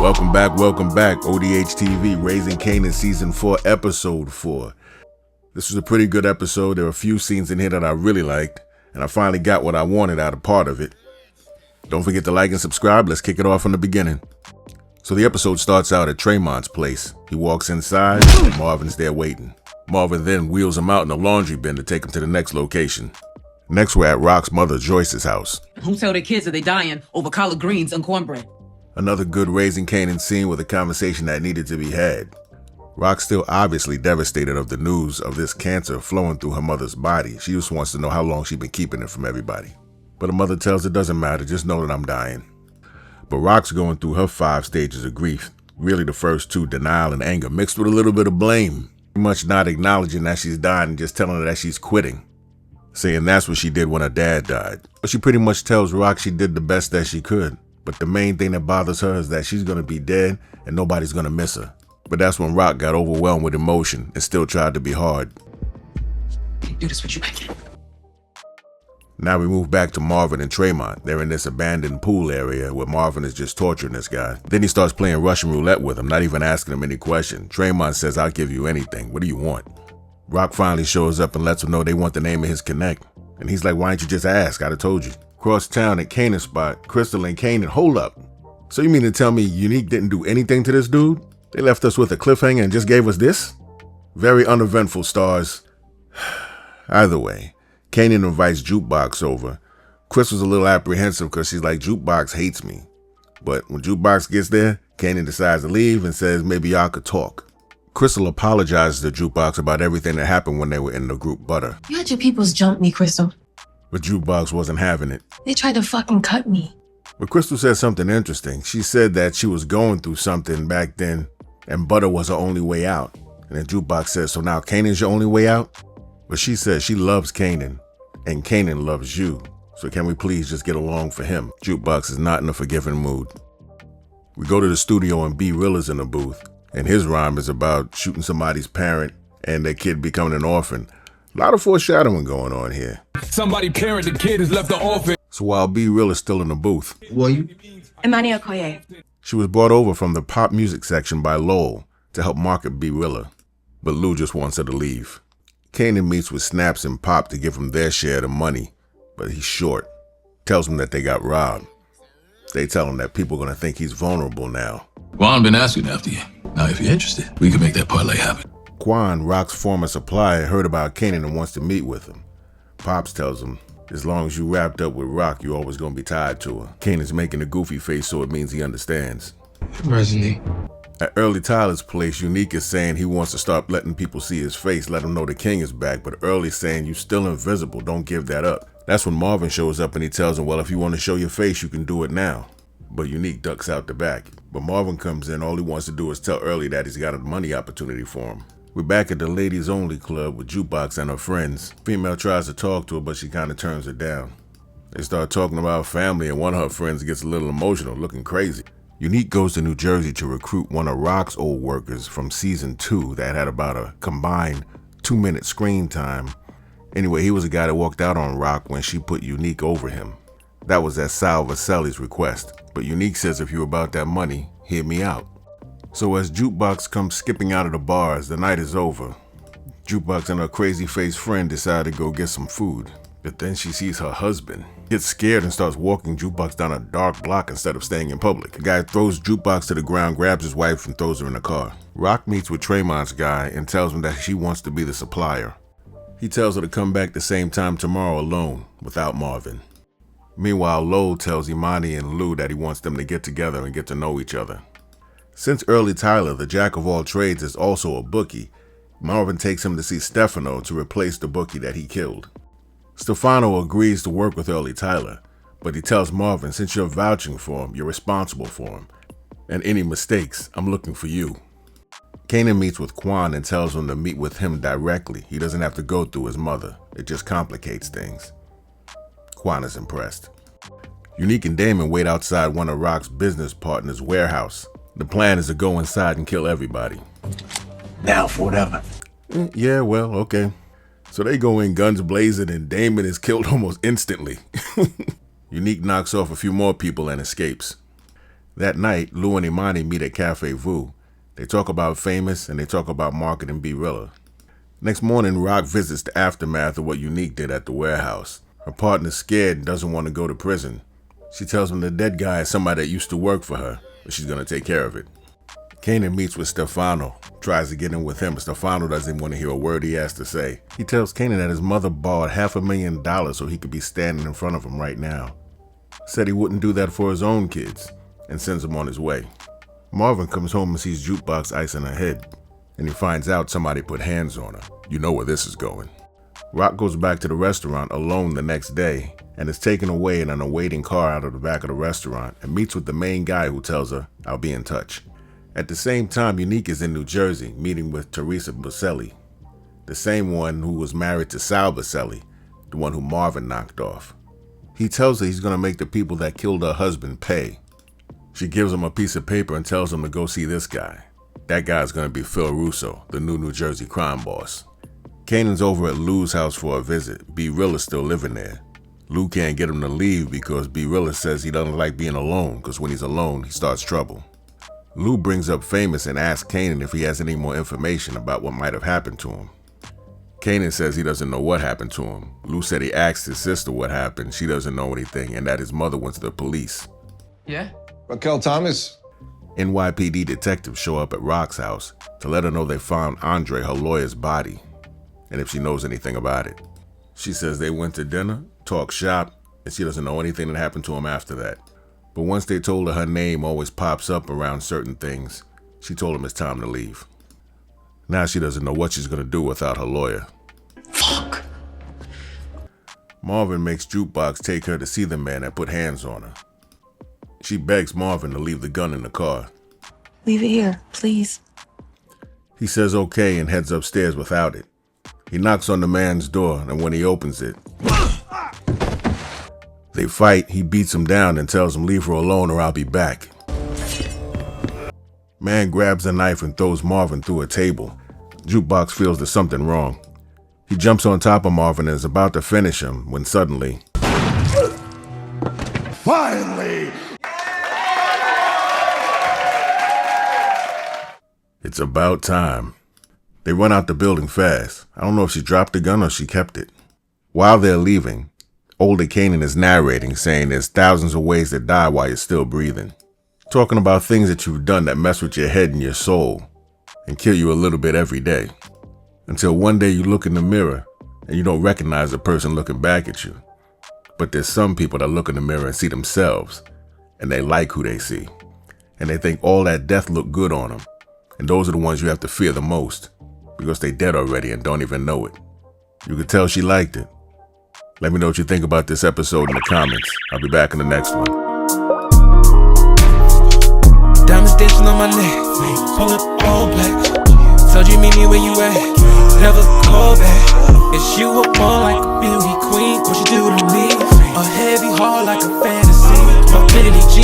Welcome back. ODHtv, Raising Kanan Season 4, Episode 4. This was a pretty good episode. There were a few scenes in here that I really liked, and I finally got what I wanted out of part of it. Don't forget to like and subscribe. Let's kick it off from the beginning. So the episode starts out at Trayon's place. He walks inside, and Marvin's there waiting. Marvin then wheels him out in a laundry bin to take him to the next location. Next, we're at Rock's mother, Joyce's house. Who tell their kids that they dying over collard greens and cornbread? Another good Raising Kanan scene with a conversation that needed to be had. Rock's still obviously devastated of the news of this cancer flowing through her mother's body. She just wants to know how long she's been keeping it from everybody. But her mother tells her it doesn't matter, just know that I'm dying. But Rock's going through her 5 stages of grief. Really the first 2, denial and anger, mixed with a little bit of blame. Pretty much not acknowledging that she's dying and just telling her that she's quitting. Saying that's what she did when her dad died. But she pretty much tells Rock she did the best that she could. But the main thing that bothers her is that she's going to be dead and nobody's going to miss her. But that's when Rock got overwhelmed with emotion and still tried to be hard. Do this with you again. Now we move back to Marvin and Trayon. They're in this abandoned pool area where Marvin is just torturing this guy. Then he starts playing Russian roulette with him, not even asking him any question. Trayon says, I'll give you anything. What do you want? Rock finally shows up and lets him know they want the name of his connect. And he's like, why didn't you just ask? I'd have told you. Cross town at Kanan's spot, Crystal and Kanan, hold up. So you mean to tell me Unique didn't do anything to this dude? They left us with a cliffhanger and just gave us this? Very uneventful, Starz. Either way, Kanan invites Jukebox over. Crystal's a little apprehensive because she's like, Jukebox hates me. But when Jukebox gets there, Kanan decides to leave and says maybe y'all could talk. Crystal apologizes to Jukebox about everything that happened when they were in the group butter. You had your peoples jump me, Crystal. But Jukebox wasn't having it. They tried to fucking cut me. But Crystal said something interesting. She said that she was going through something back then and butter was her only way out. And then Jukebox says, so now Kanan's your only way out? But she says she loves Kanan and Kanan loves you. So can we please just get along for him? Jukebox is not in a forgiving mood. We go to the studio and B Rilla's in the booth. And his rhyme is about shooting somebody's parent and their kid becoming an orphan. A lot of foreshadowing going on here. Somebody parent the kid has left the orphan. So while B Rilla's still in the booth, Emmanuel Koye. she was brought over from the pop music section by Lowell to help market B Rilla. But Lou just wants her to leave. Kanan meets with Snaps and Pop to give him their share of the money, but he's short. Tells them that they got robbed. They tell him that people are going to think he's vulnerable now. Juan been asking after you. Now, if you're interested, we can make that parlay happen. Quan, Rock's former supplier, heard about Kanan and wants to meet with him. Pops tells him, as long as you wrapped up with Rock, you're always going to be tied to her. Kanan's making a goofy face, so it means he understands. Resonate. At Early Tyler's place, Unique is saying he wants to start letting people see his face, let them know the king is back, but Early's saying you still invisible, don't give that up. That's when Marvin shows up and he tells him, well, if you want to show your face, you can do it now. But Unique ducks out the back. But Marvin comes in, all he wants to do is tell Early that he's got a money opportunity for him. We're back at the ladies only club with Jukebox and her friends. Female tries to talk to her, but she kind of turns her down. They start talking about family and one of her friends gets a little emotional, looking crazy. Unique goes to New Jersey to recruit one of Rock's old workers from season 2 that had about a combined 2-minute screen time. Anyway, he was the guy that walked out on Rock when she put Unique over him. That was at Sal Vaselli's request, but Unique says if you're about that money, hear me out. So as Jukebox comes skipping out of the bars, the night is over. Jukebox and her crazy-faced friend decide to go get some food, but then she sees her husband. Gets scared and starts walking Jukebox down a dark block instead of staying in public. The guy throws Jukebox to the ground, grabs his wife, and throws her in the car. Rock meets with Trayon's guy and tells him that she wants to be the supplier. He tells her to come back the same time tomorrow alone, without Marvin. Meanwhile, Lowell tells Imani and Lou that he wants them to get together and get to know each other. Since Early Tyler, the jack of all trades, is also a bookie, Marvin takes him to see Stefano to replace the bookie that he killed. Stefano agrees to work with Early Tyler, but he tells Marvin, since you're vouching for him, you're responsible for him. And any mistakes, I'm looking for you. Kanan meets with Quan and tells him to meet with him directly. He doesn't have to go through his mother. It just complicates things. Quan is impressed. Unique and Damon wait outside one of Rock's business partners' warehouse. The plan is to go inside and kill everybody. Now for whatever. Yeah, well, okay. So they go in guns blazing and Damon is killed almost instantly. Unique knocks off a few more people and escapes. That night, Lou and Imani meet at Cafe Vu. They talk about Famous and they talk about Market and B-Rilla. Next morning, Rock visits the aftermath of what Unique did at the warehouse. Her partner's scared and doesn't want to go to prison. She tells him the dead guy is somebody that used to work for her, but she's going to take care of it. Kanan meets with Stefano, tries to get in with him, but Stefano doesn't want to hear a word he has to say. He tells Kanan that his mother borrowed $500,000 so he could be standing in front of him right now. Said he wouldn't do that for his own kids, and sends him on his way. Marvin comes home and sees Jukebox icing her head, and he finds out somebody put hands on her. You know where this is going. Rock goes back to the restaurant alone the next day, and is taken away in an awaiting car out of the back of the restaurant, and meets with the main guy who tells her, "I'll be in touch." At the same time, Unique is in New Jersey, meeting with Teresa Buselli, the same one who was married to Sal Buselli, the one who Marvin knocked off. He tells her he's going to make the people that killed her husband pay. She gives him a piece of paper and tells him to go see this guy. That guy's going to be Phil Russo, the new Jersey crime boss. Kanan's over at Lou's house for a visit. B-Rilla's still living there. Lou can't get him to leave because B-Rilla says he doesn't like being alone, because when he's alone, he starts trouble. Lou brings up Famous and asks Kanan if he has any more information about what might have happened to him. Kanan says he doesn't know what happened to him. Lou said he asked his sister what happened, she doesn't know anything, and that his mother went to the police. Yeah? Raquel Thomas. NYPD detectives show up at Rock's house to let her know they found Andre, her lawyer's body, and if she knows anything about it. She says they went to dinner, talked shop, and she doesn't know anything that happened to him after that. But once they told her name always pops up around certain things, she told him it's time to leave. Now she doesn't know what she's going to do without her lawyer. Fuck. Marvin makes Jukebox take her to see the man that put hands on her. She begs Marvin to leave the gun in the car. Leave it here, please. He says okay and heads upstairs without it. He knocks on the man's door, and when he opens it, they fight. He beats him down and tells him leave her alone or I'll be back. Man grabs a knife and throws Marvin through a table. Jukebox feels there's something wrong. He jumps on top of Marvin and is about to finish him when suddenly... Finally! It's about time. They run out the building fast. I don't know if she dropped the gun or she kept it. While they're leaving, older Kanan is narrating, saying there's thousands of ways to die while you're still breathing. Talking about things that you've done that mess with your head and your soul and kill you a little bit every day. Until one day you look in the mirror and you don't recognize the person looking back at you. But there's some people that look in the mirror and see themselves, and they like who they see. And they think all that death looked good on them. And those are the ones you have to fear the most, because they dead already and don't even know it. You could tell she liked it. Let me know what you think about this episode in the comments. I'll be back in the next one. Diamonds dancing on my neck, pull up all black. Told you meet me where you at, never call back. It's you up more like a beauty queen, what you do to me? A heavy heart like a fantasy, my Billie Jean.